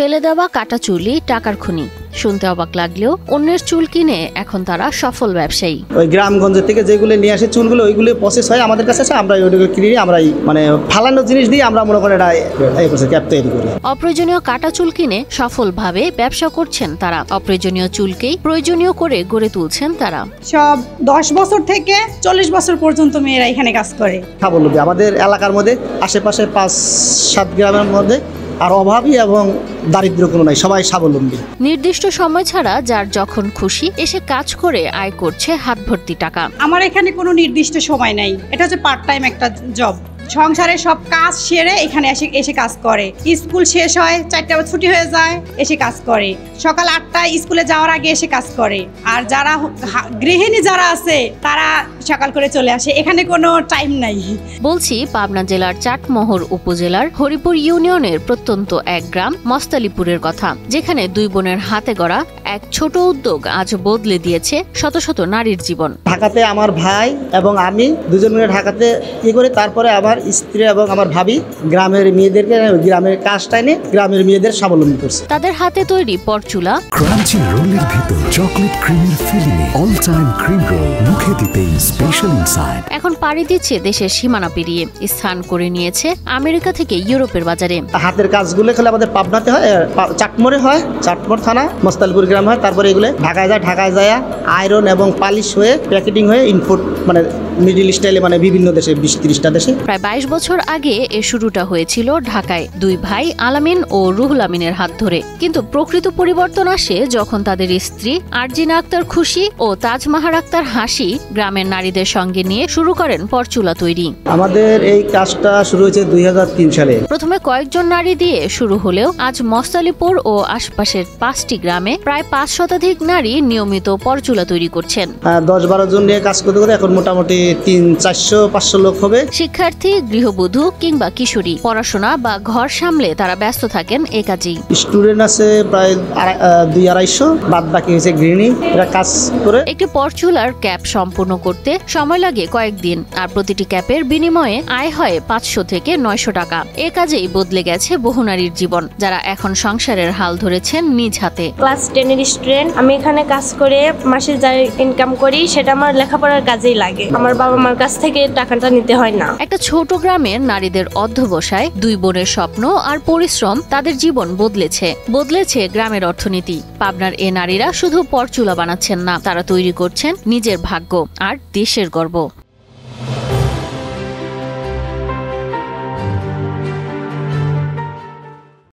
ফেলে দেওয়া কাটা চুলই টাকার খনি। শুনতে অবাক লাগলেও অন্যের চুল কিনে এখন তারা সফল ব্যবসায়ী। ওই গ্রামগঞ্জ থেকে যেগুলো নিয়ে আসে চুলগুলো, ওইগুলো প্রসেস হয় আমাদের কাছে আছে, আমরা ওইগুলো কিনে আমরা মানে ফালানো জিনিস দিয়ে আমরা মনে করি এটা ক্যাপ তৈরি করি। অপ্রয়োজনীয় কাটা চুল কিনে সফলভাবে ব্যবসা করছেন তারা। অপ্রয়োজনীয় চুলকেই প্রয়োজনীয় করে গড়ে তুলছেন তারা। সব 10 বছর থেকে 40 বছর পর্যন্ত মেয়েরা এখানে কাজ করে। স্বাবলম্বী আমাদের এলাকার মধ্যে আশেপাশে 5-7 গ্রামের মধ্যে আর অভাবী এবং দারিদ্র কোনো নাই, সবাই স্বাবলম্বী। নির্দিষ্ট সময় ছাড়া যার যখন খুশি এসে কাজ করে আয় করছে হাত ভর্তি টাকা। আমার এখানে কোনো নির্দিষ্ট সময় নাই, এটা হচ্ছে পার্ট টাইম একটা জব। সংসারের সব কাজ সেরে এখানে এসে কাজ করে। স্কুল শেষ হয় 4টা ছুটি হয়ে যায়, এসে কাজ করে। সকাল 8টায় স্কুলে যাওয়ার আগে এসে কাজ করে। আর যারা গৃহিণী যারা আছে তারা সকাল করে চলে আসে, এখানে কোনো টাইম নাই। বলছি পাবনা জেলার চাটমোহর উপজেলার হরিপুর ইউনিয়নের প্রত্যন্ত এক গ্রাম মস্তালিপুরের কথা, যেখানে দুই বোনের হাতে গড়া এক ছোট উদ্যোগ আজ বদলে দিয়েছে শত শত নারীর জীবন। ঢাকাতে আমার ভাই এবং আমি দুজন মিলে ঢাকাতে করে তারপরে আবার স্ত্রী এবং আমার ভাবি গ্রামের মেয়েদেরকে গ্রামের কাজটা এনে গ্রামের মেয়েদের স্বাবলম্বী করছে। তাদের হাতে তৈরি পরচুলা, ক্রাঞ্চি রোলের ভিতর চকলেট ক্রিমের ফিলিংয়ে অল টাইম ক্রিম রোল, মুখে দিতেই স্পেশাল ইনসাইড। এখন পাড়ি দিচ্ছে দেশের সীমানা পেরিয়ে, স্থান করে নিয়েছে আমেরিকা থেকে ইউরোপের বাজারে। হাতের কাজগুলো খেলে আমাদের পাবনাতে হয়, চাটমোরে হয়, চাটমোর থানা মস্তালপুর গ্রাম হয়, তারপরে এগুলো ঢাকায় যায় আয়রন এবং পালিশ হয়ে প্যাকেটিং হয়ে ইনপুট মানে মিডল স্টাইলে মানে বিভিন্ন দেশে 20-30টা দেশে। প্রায় 22 বছর আগে এ শুরুটা হয়েছিল ঢাকায় দুই ভাই আলামিন ও রুহুল আমিনের হাত ধরে। কিন্তু প্রকৃত পরিবর্তন আসে যখন তাদের স্ত্রী আরজিনা আক্তার খুশি ও তাজমাহার আক্তার হাসি গ্রামের নারীদের সঙ্গে নিয়ে শুরু করেন পরচুলা তৈরি। আমাদের এই কাজটা শুরু হয়েছে 2003 সালে। প্রথমে কয়েকজন নারী দিয়ে শুরু হলেও আজ মস্তালিপুর ও আশপাশের 5টি গ্রামে প্রায় 5 শতাধিক নারী নিয়মিত পরচুলা তৈরি করছেন। 10-12 জন নিয়ে কাজ করতে করতে এখন মোটামুটি 300-400-500 লোক হবে। শিক্ষার্থী, গৃহবধূ কিংবা কিশোরী, পড়াশোনা বা ঘর সামলে তারা ব্যস্ত থাকেন এ কাজেই। স্টুডেন্ট আছে প্রায় 200-250, বাদ বাকি হচ্ছে গৃহিণী, এরা কাজ করে। একটি পরচুলার ক্যাপ সম্পূর্ণ করতে সময় লাগে কয়েকদিন, আর প্রতিটি ক্যাপের বিনিময়ে আয় হয় 500 থেকে 900 টাকা। এ কাজেই বদলে গেছে বহু নারীর জীবন, যারা এখন সংসারের হাল ধরেছেন নিজ হাতে। ক্লাস 10-এর স্টুডেন্ট, আমি এখানে কাজ করে মাসে যা ইনকাম করি সেটা আমার লেখাপড়ার কাজেই লাগে। আমার বাবা মার কাছ থেকে টাকাটা নিতে হয় না। একটা ছোট গ্রামের নারীদের অধ্যবসায়, দুই বোনের স্বপ্ন আর পরিশ্রম তাদের জীবন বদলেছে গ্রামের অর্থনীতি। পাবনার এ নারীরা শুধু পরচুলা বানাচ্ছেন না, তারা তৈরি করছেন নিজের ভাগ্য আর দেশের গর্ব।